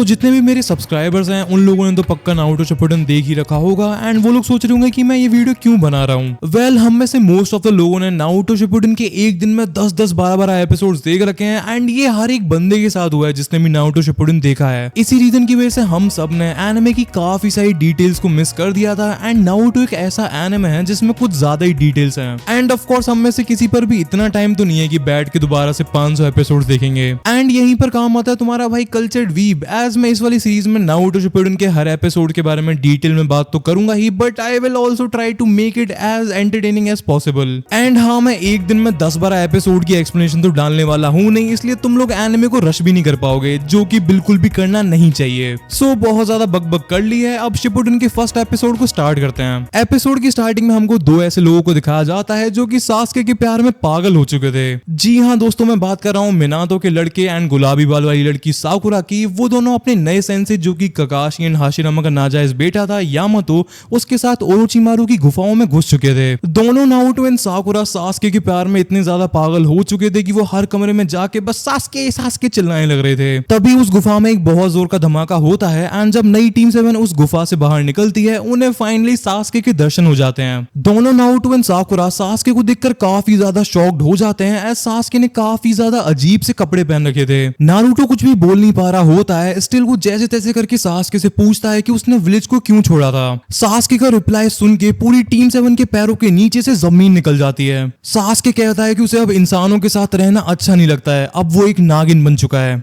जितने भी मेरे सब्सक्राइबर्स हैं उन लोगों ने तो पक्का नारुतो शिपुडेन देख ही रखा होगा एंड वो लोग सोच रहे होंगे कि मैं ये वीडियो क्यों बना रहा हूँ। वेल हम में से मोस्ट ऑफ द लोगों ने नारुतो शिपुडेन के एक दिन में 10-10 12-12 एपिसोड्स देख रखे हैं एंड ये हर एक बंदे के साथ हुआ है जिसने भी नारुतो शिपुडेन देखा है। इसी रीजन की वजह से हम सब ने एनिमे की काफी सारी डिटेल्स को मिस कर दिया था एंड नारुतो एक ऐसा एनिमे है जिसमें कुछ ज्यादा ही डिटेल्स हैं एंड ऑफ कोर्स हम में से किसी पर भी इतना टाइम तो नहीं है कि बैठ के दोबारा से 500 एपिसोड्स देखेंगे एंड यहीं पर काम आता है तुम्हारा भाई कल्चर्ड वीब। एज मैं इस वाली सीरीज में नारुतो शिपुडेन के हर एपिसोड के बारे में डिटेल में बात तो करूंगा ही, but I will also try to make it as entertaining as possible. And हाँ, मैं एक दिन में 10-12 एपिसोड की एक्सप्लेनेशन तो डालने वाला हूँ नहीं, इसलिए तुम लोग एनिमे को रश भी नहीं कर पाओगे, जो कि बिल्कुल भी करना नहीं चाहिए। सो बहुत ज्यादा बकबक कर ली है, अब शिपुडेन के फर्स्ट एपिसोड को स्टार्ट करते हैं। एपिसोड की स्टार्टिंग में हमको दो ऐसे लोगों को दिखाया जाता है जो कि सास्के के प्यार में पागल हो चुके थे। जी हाँ दोस्तों, मैं बात कर रहा हूँ मिनातो के लड़के एंड गुलाबी बाल वाली लड़की साकुरा की। वो दोनों अपने नए सेंसे जो कि ककाशी एंड हाशिरामा का नाजायज बेटा था यामातो, उसके साथ ओरोचिमारू की गुफाओं में घुस चुके थे। दोनों नारुतो एंड साकुरा सास्के के प्यार में इतने ज्यादा पागल हो चुके थे कि वो हर कमरे में जाके बस सास्के सास्के चिल्लाने लग रहे थे। तभी उस गुफा में एक बहुत जोर का धमाका होता है एंड जब नई टीम 7 उस गुफा से बाहर निकलती है, उन्हें फाइनली सास्के के दर्शन हो जाते हैं। दोनों नारुतो एंड साकुरा सास्के को देखकर काफी ज्यादा शॉक्ड हो जाते हैं एज सास्के ने काफी ज्यादा अजीब से कपड़े पहन रखे थे। नारुतो कुछ भी बोल नहीं पा रहा होता है, स्टिल वो जैसे तैसे करके सास्के से पूछता है कि उसने विलेज को क्यों छोड़ा था। सास्के का रिप्लाई सुन के पूरी टीम 7 के पैरों के नीचे से जमीन निकल जाती है। सास्के कहता है कि उसे अब इंसानों के साथ रहना अच्छा नहीं लगता है, अब वो एक नागिन बन चुका है।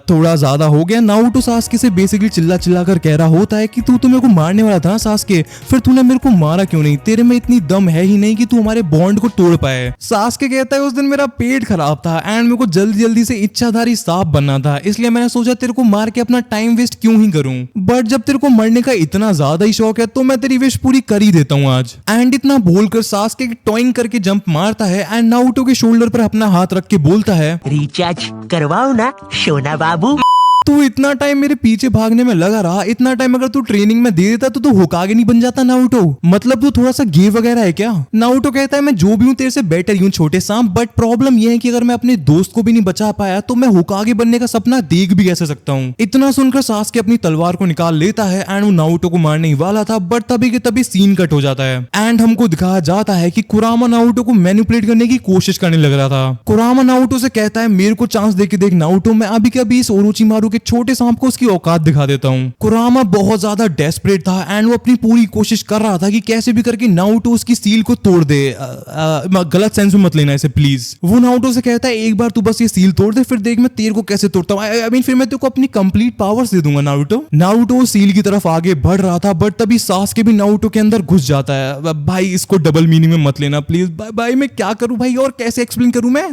थोड़ा ज्यादा हो गया। नारुतो सास्के से बेसिकली चिल्ला चिल्ला कर कह रहा होता है कि तू तो मेरे को मारने वाला था सास्के, फिर तूने मेरे को मारा क्यों नहीं? तेरे में इतनी दम है ही नहीं कि तू हमारे बॉन्ड को तोड़ पाए। सास्के कहता है उस दिन मेरा पेट खराब था एंड मेरे को जल्दी जल्दी से इच्छाधारी सांप बनना था, इसलिए मैंने सोचा तेरे को मार के अपना टाइम वेस्ट क्यों ही करूं। बट जब तेरे को मरने का इतना ज्यादा ही शौक है तो मैं तेरी विश पूरी कर ही देता हूँ आज। एंड इतना बोलकर सास्के टॉइंग करके जंप मारता है एंड नारुतो के शोल्डर पर अपना हाथ रख के बोलता है, रिचार्ज करवाओ ना सोना बाबू। तू इतना टाइम मेरे पीछे भागने में लगा रहा, इतना टाइम अगर तू ट्रेनिंग में दे देता तो तू होकागे नहीं बन जाता नारुतो। मतलब तू थोड़ा सा गे वगैरह है क्या? नारुतो कहता है मैं जो भी हूँ तेरे से बेटर हूँ छोटे सांप, बट प्रॉब्लम यह है कि अगर मैं अपने दोस्त को भी नहीं बचा पाया तो मैं होकागे बनने का सपना देख भी कैसे सकता हूँ। इतना सुनकर सास्के अपनी तलवार को निकाल लेता है एंड वो नारुतो को मारने ही वाला था, बट तभी के तभी सीन कट हो जाता है एंड हमको दिखाया जाता है कि कुरामा नारुतो को मैनिपुलेट करने की कोशिश करने लग रहा था। कुरामा नारुतो से कहता है मेरे को चांस दे के देख नारुतो, मैं अभी के अभी इस ओरोचिमारू के छोटे सांप को उसकी औकात दिखा देता हूँ। कुरामा बहुत ज्यादा डेस्परेट था एंड वो अपनी पूरी कोशिश कर रहा था कि कैसे भी करके नारुतो उसकी सील को तोड़ दे। गलत सेंस में मत लेना इसे प्लीज। वो नारुतो से कहता है एक बार तू बस ये सील तोड़ दे, फिर देख मैं तेरे को कैसे तोड़ता हूँ। आई मीन फिर मैं तेरे को अपनी कंप्लीट पावर्स दे दूंगा नारुतो। नारुतो सील की तरफ आगे बढ़ रहा था, बट तभी सास्के भी नारुतो के अंदर घुस जाता है। भाई इसको डबल मीनिंग में मत लेना प्लीज। भाई मैं क्या करूं भाई, और कैसे एक्सप्लेन करूं मैं?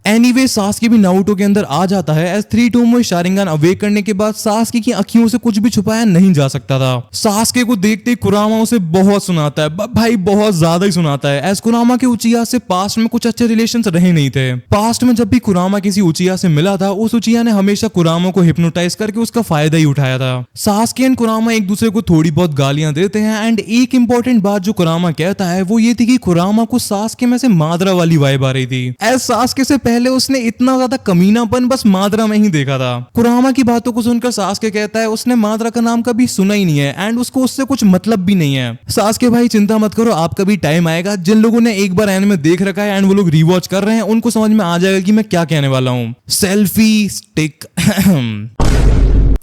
एनीवे सास्के भी नारुतो के अंदर आ जाता है एज 3 टोमोई शारिंगन अवेक करने के बाद सास्के की आंखों से कुछ भी छुपाया नहीं जा सकता था। सास्के को देखते ही कुरामा उसे बहुत सुनाता है, भाई बहुत ज्यादा ही सुनाता है। एज कुरामा के उचिया से पास्ट में कुछ अच्छे रिलेशंस रहे नहीं थे। पास्ट में जब भी कुरामा किसी उचिया से मिला था, उस उचिया ने हमेशा कुरामा को हिप्नोटाइज करके उसका फायदा ही उठाया था। सास्के एंड कुरामा एक दूसरे को थोड़ी बहुत गालियां देते हैं एंड एक इंपॉर्टेंट बात जो कुरामा कहता है वो ये थी कि कुरामा को सास्के में से मादरा वाली वाइब आ रही थी। एज सास्के से पहले उसने इतना ज्यादा कमीनापन बस मादरा में ही देखा था। कुरामा की बातों को सुनकर सास्के कहता है उसने मादरा का नाम कभी सुना ही नहीं है एंड उसको उससे कुछ मतलब भी नहीं है। सास्के भाई चिंता मत करो, आपका भी टाइम आएगा। जिन लोगों ने एक बार एनिमे देख रखा है एंड वो लोग रीवॉच कर रहे हैं उनको समझ में आ जाएगा कि मैं क्या कहने वाला हूँ। Selfie stick.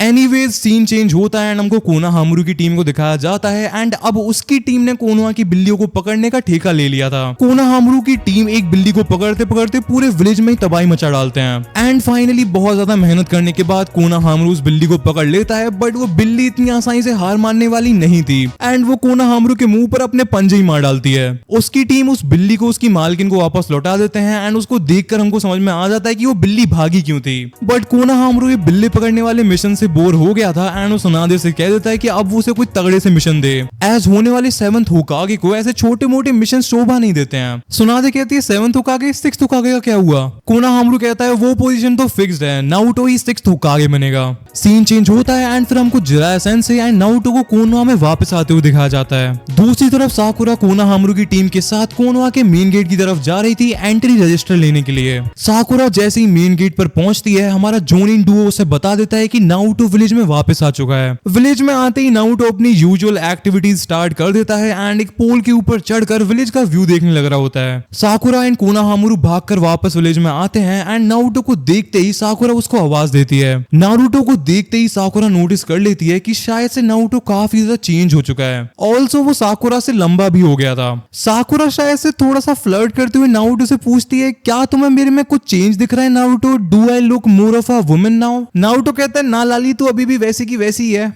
Anyways scene change होता है एंड हमको कोनोहामारू की टीम को दिखाया जाता है एंड अब उसकी टीम ने कोनोहा की बिल्लियों को पकड़ने का ठेका ले लिया था। कोनोहामारू की टीम एक बिल्ली को पकड़ते पकड़ते पूरे विलेज में ही तबाही मचा डालते हैं एंड फाइनली बहुत ज्यादा मेहनत करने के बाद कोनोहामारू उस बिल्ली को पकड़ लेता है, बट वो बिल्ली इतनी आसानी से हार मानने वाली नहीं थी एंड वो कोनोहामारू के मुंह पर अपने पंजे ही मार डालती है। उसकी टीम उस बिल्ली को उसकी मालकिन को वापस लौटा देते हैं एंड उसको देखकर हमको समझ में आ जाता है कि वो बिल्ली भागी क्यों थी। बट कोनोहामारू ये बिल्ली पकड़ने वाले मिशन से बोर हो गया गया था एंड वो सुनादे से कह देता है कि अब वो उसे कोई तगड़े से मिशन दे, एज होने वाले 7th होकागे को ऐसे छोटे मोटे मिशन शोभा नहीं देते हैं। सुनादे कहती है 7th होकागे 6th होकागे का क्या हुआ? कोनोहामारू कहता है वो पोजीशन तो फिक्स्ड है, नारुतो ही 6th होकागे बनेगा। सीन चेंज होता है एंड फिर हमको जिराया सेंसेई एंड नारुतो को कोनोहा में वापस आते हुए दिखाया जाता है। दूसरी तरफ साकुरा कोनोहामारू की टीम के साथ कोनोहा के मेन गेट की तरफ जा रही थी एंट्री रजिस्टर लेने के लिए। साकुरा जैसे ही मेन गेट पर पहुंचती है, हमारा जोनिन डुओ उसे बता देता है कि नारुतो विलेज में वापस आ चुका है। विलेज में आते ही नारुतो अपनी यूजुअल एक्टिविटीज स्टार्ट कर देता है एंड एक पोल के ऊपर चढ़कर विलेज का व्यू देखने लग रहा होता है। साकुरा एंड कोनोहामारू भागकर वापस विलेज में आते हैं एंड नारुतो को देखते ही साकुरा उसको आवाज देती है। नारुतो को देखते ही साकुरा नोटिस कर लेती है कि शायद से नारुतो काफी ज्यादा चेंज हो चुका है। ऑल्सो वो साकुरा से लंबा भी हो गया था। साकुरा शायद से थोड़ा सा फ्लर्ट करते हुए नारुतो से पूछती है, क्या तुम्हें मेरे में कुछ चेंज दिख रहा है Naruto? Do I look more of a woman now? Naruto कहता है, ना लाली, तू अभी भी वैसी की वैसी ही है।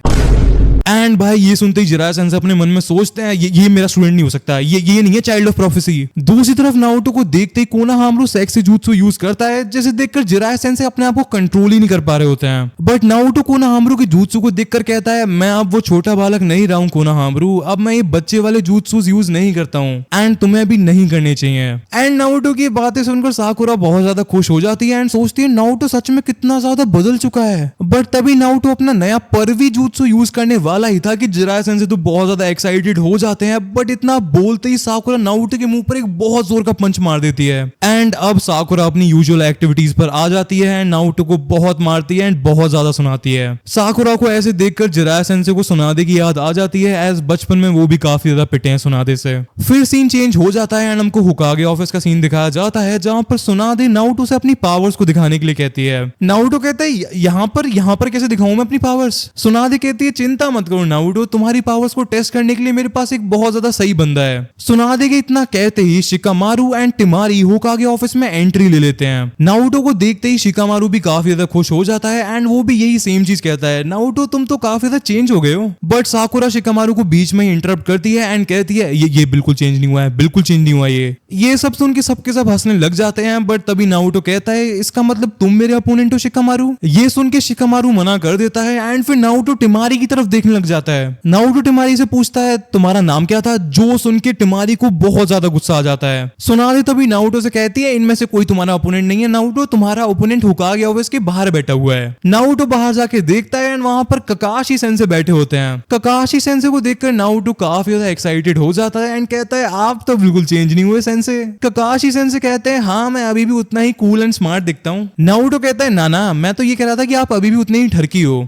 एंड भाई ये सुनते ही जिराया सेंसेई अपने मन में सोचते हैं ये मेरा स्टूडेंट नहीं हो सकता, ये नहीं है चाइल्ड ऑफ प्रोफेसी। दूसरी तरफ नारुतो को देखते ही कोनोहामारू सेक्सी जुत्सु यूज करता है, जिसे देखकर जिराया सेंसेई अपने आप को कंट्रोल ही नहीं कर पा रहे होते हैं। बट नारुतो कोनोहामारू के जुत्सु को देखकर कहता है, मैं अब वो छोटा बालक नहीं रहा हूँ कोनोहामारू, अब मैं ये बच्चे वाले जुत्सु यूज नहीं करता हूँ एंड तुम्हें भी नहीं करने चाहिए। एंड नारुतो की बातें सुनकर साकुरा बहुत ज्यादा खुश हो जाती है एंड सोचती है नारुतो सच में कितना ज्यादा बदल चुका है। बट तभी नारुतो अपना नया परवी जुत्सु यूज करने वाला ही था कि जिराया सेंसेई तो बहुत ज्यादा एक्साइटेड हो जाते हैं, बट इतना बोलते ही साकुरा नारुतो के मुंह पर एक बहुत जोर का पंच मार देती है। एंड अब साकुरा अपनी यूजुअल एक्टिविटीज पर आ जाती है एंड नारुतो को बहुत मारती है एंड बहुत ज्यादा सुनाती है। साकुरा को ऐसे देखकर जिराया सेंसेई को सुनादे की याद आ जाती है, एज बचपन में वो भी काफी ज्यादा पिटे हैं सुनादे से। फिर सीन चेंज हो जाता है एंड हमको होकागे ऑफिस का सीन दिखाया जाता है, जहां पर सुनादे नारुतो से अपनी पावर्स को दिखाने के लिए कहती है। नारुतो कहता है, यहाँ पर कैसे दिखाऊं मैं अपनी पावर्स? सुनादे कहती है, चिंता मत करो नारुतो, तुम्हारी पावर्स को टेस्ट करने के लिए मेरे पास एक बहुत ज्यादा सही बंदा है। सुनादे के इतना कहते ही शिकामारू एंड टिमारी होकागे ऑफिस में एंट्री ले लेते हैं। नारुतो को देखते ही शिकामारू भी काफी ज्यादा खुश हो जाता है एंड वो भी यही सेम चीज कहता है, नारुतो तुम तो काफी ज्यादा चेंज हो गए हो। बट साकुरा शिकामारू को बीच में ही इंटरप्ट करती है एंड कहती है, ये बिल्कुल चेंज नहीं हुआ है, बिल्कुल चेंज नहीं हुआ ये सब सुन के सबके सब हंसने लग जाते हैं। बट तभी नारुतो कहता है, इसका मतलब तुम मेरे अपोनेंट हो शिकामारू? ये सुन के शिकामारू मना कर देता है एंड फिर नारुतो टिमारी की तरफ देखने लग जाता है। नारुतो टिमारी से पूछता है, तुम्हारा नाम क्या था? जो सुन के टिमारी को बहुत ज्यादा गुस्सा आ जाता है। सुनादे तभी नारुतो से कहती है, इनमें से कोई तुम्हारा ओपोनेंट नहीं है नारुतो, तुम्हारा ओपोनेंट होकागे ऑफिस के बाहर बैठा हुआ है। नारुतो बाहर जाके देखता है एंड वहां पर ककाशी सेंसेई बैठे होते हैं। ककाशी सेंसेई को देखकर नारुतो काफी ज्यादा एक्साइटेड हो जाता है एंड कहता है, आप तो बिल्कुल चेंज नहीं हुए सेंसेई। ककाशी सेंसेई कहते हैं, हाँ मैं अभी भी उतना ही कूल एंड स्मार्ट दिखता हूँ। नारुतो कहता है, ना मैं तो ये कह रहा था कि आप अभी भी उतने ही ठरकी हो।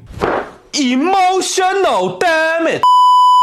Emotional, damn it!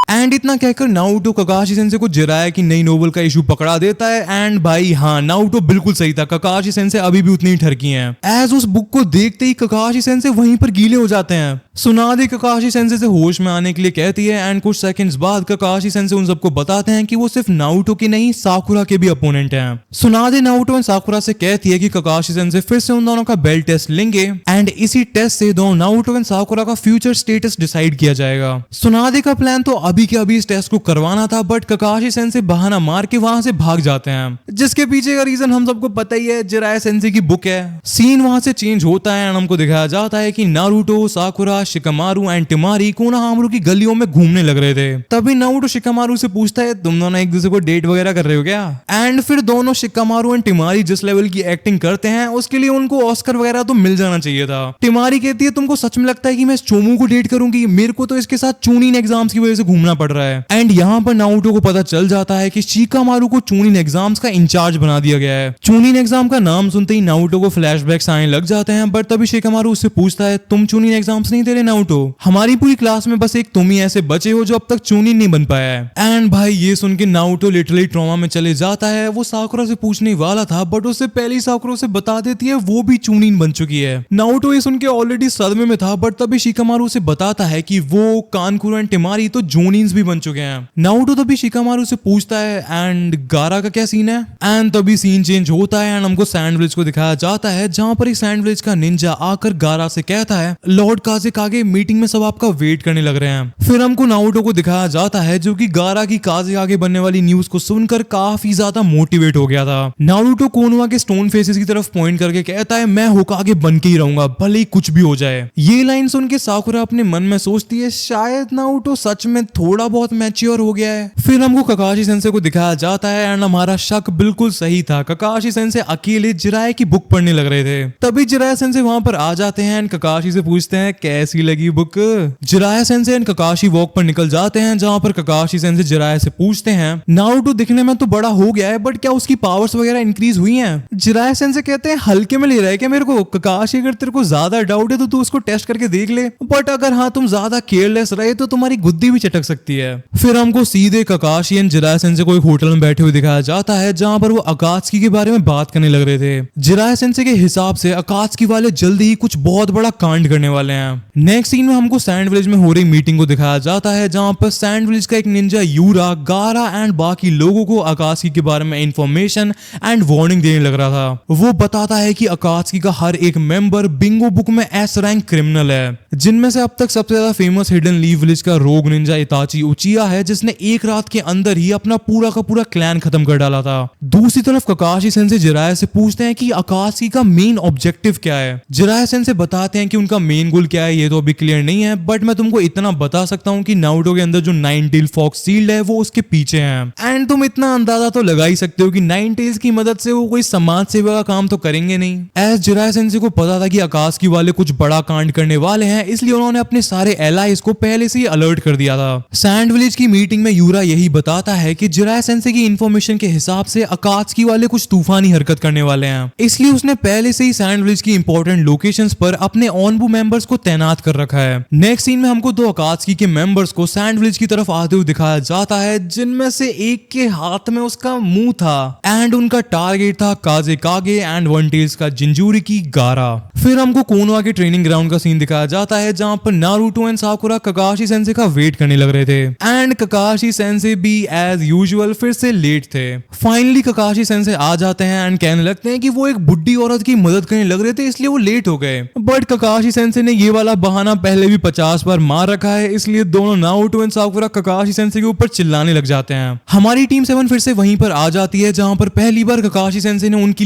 एंड इतना कहकर नारुतो ककाशी सेंसेई को जिराया की नई नोवेल का इशू पकड़ा देता है एंड भाई हाँ, नारुतो बिल्कुल सही था, ककाशी सेंसेई अभी भी उतनी ही ठरकी हैं। एज उस बुक को देखते ही ककाशी सेंसेई वहीं पर गीले हो जाते हैं। सुनादे ककाशी सेंसेई से होश में आने के लिए कहती है एंड कुछ सेकंड्स बाद ककाशी सेंसेई उन सबको बताते हैं कि वो सिर्फ नारुतो के नहीं साकुरा के भी अपोनेंट हैं। सुनादे नारुतो एंड साकुरा से कहती है कि ककाशी सेंसेई फिर से उन दोनों का बेल टेस्ट लेंगे एंड इसी टेस्ट से दोनों नारुतो एंड साकुरा का फ्यूचर स्टेटस डिसाइड किया जाएगा। सुनादे का प्लान तो अभी के अभी इस टेस्ट को करवाना था, बट ककाशी सेंसेई बहाना मार के वहां से भाग जाते हैं, जिसके पीछे का रीजन हम सबको पता ही है, जिराया सेंसेई की बुक है। सीन वहां से चेंज होता है एंड हमको दिखाया जाता है कि नारुतो, साकुरा, शिकामारू एंड टिमारी कोनोहामारू की गलियों में घूमने लग रहे थे। तभी नारुतो शिकामारू से पूछता है, तुम दोनों एक दूसरे को डेट वगैरह कर रहे हो क्या? एंड फिर दोनों शिकामारू एंड टिमारी जिस लेवल की एक्टिंग करते हैं उसके लिए उनको ऑस्कर वगैरह तो मिल जाना चाहिए था। टिमारी कहती है, तुमको सच में लगता है कि मैं इस चोमू को डेट करूंगी? मेरे को तो इसके साथ चूनिन एग्जाम्स की वजह से घूमना पड़ रहा है। एंड यहाँ पर नारुतो को पता चल जाता है कि शिकामारू को चूनिन एग्जाम्स का इंचार्ज बना दिया गया है। चूनिन एग्जाम का नाम सुनते ही नारुतो को फ्लैशबैक्स आने लग जाते हैं, बट तभी शिकामारू उससे पूछता है, तुम चूनिन एग्जाम्स नहीं दे रहे नारुतो? हमारी पूरी क्लास में बस एक तुम ही ऐसे बचे हो जो अब तक चूनिन नहीं बन पाया है। एंड भाई ये सुन के नारुतो लिटरली ट्रॉमा में चले जाता है। वो साकुरा से पूछने वाला था, बट उससे पहले साकुरा से बता देती है वो भी चूनिन बन चुकी है। नारुतो ये सुन के ऑलरेडी सदमे में था, बट तभी शिकामारू से बताता है कि वो, कानकुरो एंड टिमारी तो जोनिन रोनिन्स भी बन चुके हैं। नारुतो तभी शिकामारू से पूछता है एंड गारा का क्या सीन है, एंड तभी सीन चेंज होता है एंड हमको सैंड विलेज को दिखाया जाता है जहां पर एक सैंड विलेज का निंजा आकर गारा से कहता है लॉर्ड काज़ेकागे मीटिंग में सब आपका वेट करने लग रहे हैं। फिर हमको नारुतो को दिखाया जाता है जो कि गारा की काज़ेकागे बनने वाली न्यूज को सुनकर काफी ज्यादा मोटिवेट हो गया था। नारुतो कोनोहा के स्टोन फेसेस की तरफ पॉइंट करके कहता है मैं होकागे बन के ही रहूंगा भले ही कुछ भी हो जाए। ये लाइन सुन के साकुरा अपने मन में सोचती है शायद नारुतो सच में थोड़ा बहुत मैच्योर हो गया है। फिर हमको ककाशी सेंसे को दिखाया जाता है एंड हमारा शक बिल्कुल सही था। ककाशी सेंसे अकेले जिराया की बुक पढ़ने लग रहे थे। तभी जिराया सेंसे वहां पर आ जाते हैं एंड ककाशी से पूछते हैं कैसी लगी book. Jiraiya sensei and Kakashi walk पर निकल जाते हैं जहां पर ककाशी सेंसे जिराया से पूछते हैं नारुतो दिखने में तो बड़ा हो गया है बट क्या उसकी पावर्स वगैरह इंक्रीज हुई हैं? जिराया सेंसे कहते हैं हल्के में ले रहा है क्या मेरे को? ककाशी अगर तेरे को ज्यादा डाउट है तो तू उसको टेस्ट करके देख ले, बट अगर हाँ तुम ज्यादा केयरलेस रहे तो तुम्हारी गुद्दी भी चटक सकती है। फिर हमको सीधे ककाशी एंड जिराया सेंसे को एक होटल में बैठे हुए दिखाया जाता है जहां पर वो अकात्सुकी के बारे में बात करने लग रहे थे। जिराया सेंसे के हिसाब से अकात्सुकी वाले जल्दी ही कुछ बहुत बड़ा कांड करने वाले हैं। नेक्स्ट सीन में हमको सैंड विलेज में हो रही मीटिंग को दिखाया जाता है जहां पर सैंड विलेज का एक निंजा यूरा, गारा एंड बाकी लोगों को अकात्सुकी के बारे में इंफॉर्मेशन एंड वार्निंग देने लग रहा था। वो बताता है कि अकात्सुकी का हर एक मेंबर बिंगो बुक में एस रैंक क्रिमिनल है, जिनमें से अब तक सबसे ज्यादा फेमस हिडन लीफ विलेज का रोग निंजा इताची उचिया है जिसने एक रात के अंदर ही अपना पूरा का पूरा क्लैन खत्म कर डाला था। दूसरी तरफ ककाशी सेंसे जिराया से पूछते हैं कि अकात्सुकी का मेन ऑब्जेक्टिव क्या है। जिराया सेंसे बताते हैं कि उनका मेन गोल क्या है ये तो अभी क्लियर नहीं है, बट मैं तुमको इतना बता सकता हूँ कि नारुतो के अंदर जो नाइन टेल फॉक्स सील्ड है वो उसके पीछे है। एंड तुम इतना अंदाजा तो लगा ही सकते हो कि नाइन टेल्स की मदद से वो कोई समाज सेवा का काम तो करेंगे नहीं। एज जिराया सेंसे को पता था कि अकात्सुकी वाले कुछ बड़ा कांड करने वाले हैं, इसलिए उन्होंने अपने सारे एलाइज को पहले से ही अलर्ट कर दिया था। सैंड विलेज की मीटिंग में यूरा यही बताता है कि जिराया सेंसे की इंफॉर्मेशन के हिसाब से अकात्सुकी वाले कुछ तूफानी हरकत करने वाले हैं, इसलिए उसने पहले से ही सैंड विलेज की इंपॉर्टेंट लोकेशंस पर अपने ऑनबू मेंबर्स को तैनात कर रखा है। नेक्स्ट सीन में हमको दो अकात्सुकी के मेंबर्स को सैंड विलेज की तरफ आते हुए दिखाया जाता है जिनमें से एक के हाथ में उसका मुंह था एंड उनका टारगेट था काज़ेकागे एंड वन टेल्स का जिंजूरिकी गारा। फिर हमको कोनोहा के ट्रेनिंग ग्राउंड का सीन दिखाया जाता है जहां पर Naruto and Sakura Kakashi sensei का वेट करने लग रहे थे एंड ककाशी सेंसे भी एज यूजुअल फिर से लेट थे। फाइनली ककाशी सेंसे आ जाते हैं एंड कहने लगते हैं कि वो एक बुढ़ी औरत की मदद करने लग रहे थे इसलिए वो लेट हो गए, बट ककाशी सेंसे ने ये वाला बहाना पहले भी 50 बार मार रखा है, इसलिए दोनों Naruto and Sakura Kakashi sensei के ऊपर चिल्लाने लग जाते हैं। हमारी टीम 7 फिर से वहीं पर आ जाती है जहां पर पहली बार ककाशी सेंसे ने उनकी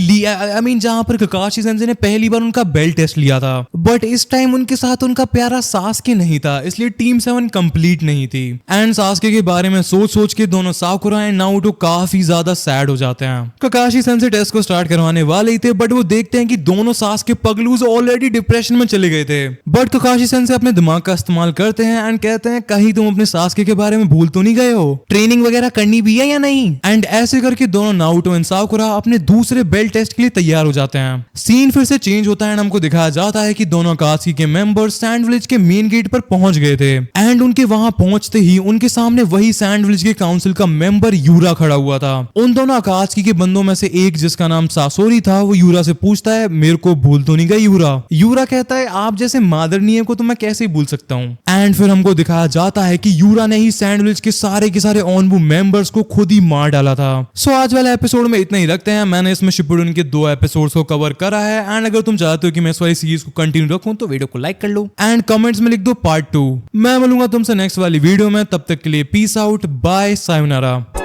जहां पर ककाशी सेंसे ने पहली बार उनका बेल्ट टेस्ट लिया था, बट इस टाइम उनके साथ उनका प्यारा सास्के नहीं था, इसलिए टीम 7 कंप्लीट नहीं थी। एंड सास्के के बारे में सोच के दोनों साकुरा एंड नारुतो काफी ज्यादा सैड हो जाते हैं। ककाशी सेंसे टेस्ट को स्टार्ट करवाने वाले ही थे, बट वो देखते हैं कि दोनों सास्के पगलूज ऑलरेडी डिप्रेशन में चले गए थे, बट ककाशी सेंसे अपने दिमाग का इस्तेमाल करते हैं एंड कहते हैं कहीं तुम अपने सास्के के बारे में भूल तो नहीं गए हो, ट्रेनिंग वगैरह करनी भी है या नहीं। एंड ऐसे करके दोनों नारुतो एंड साकुरा अपने दूसरे बेल्ट टेस्ट के लिए तैयार हो जाते हैं। सीन फिर से चेंज होता है, हमको दिखाया जाता है कि दोनों अकात्सुकी के मेंबर्स सैंड विलेज के मेन गेट पर पहुंच गए थे एंड उनके वहां पहुंचते ही उनके सामने वही सैंड विलेज के काउंसिल का मेंबर यूरा खड़ा हुआ था। उन दोनों अकात्सुकी के बंदों में से एक जिसका नाम सासोरी था वो यूरा से पूछता है मेरे को भूल तो नहीं गई यूरा। यूरा कहता है आप जैसे मादरणीय को तो मैं कैसे भूल सकता हूँ। एंड फिर हमको दिखाया जाता है कि यूरा ने ही सैंड विलेज के सारे ऑनबू मेंबर्स को खुद ही मार डाला था। सो आज वाले एपिसोड में इतना ही रखते हैं। मैंने इसमें शिपुडन के 2 एपिसोड्स को कवर करा है एंड अगर तुम चाहते हो कि मैं इस वाली सीरीज को कंटिन्यू रखूं तो वीडियो को लाइक कर लो एंड कमेंट्स में लिख दो पार्ट 2। मैं मिलूंगा तुमसे नेक्स्ट वाली वीडियो में, तब तक के लिए पीस आउट, बाय, सायोनारा।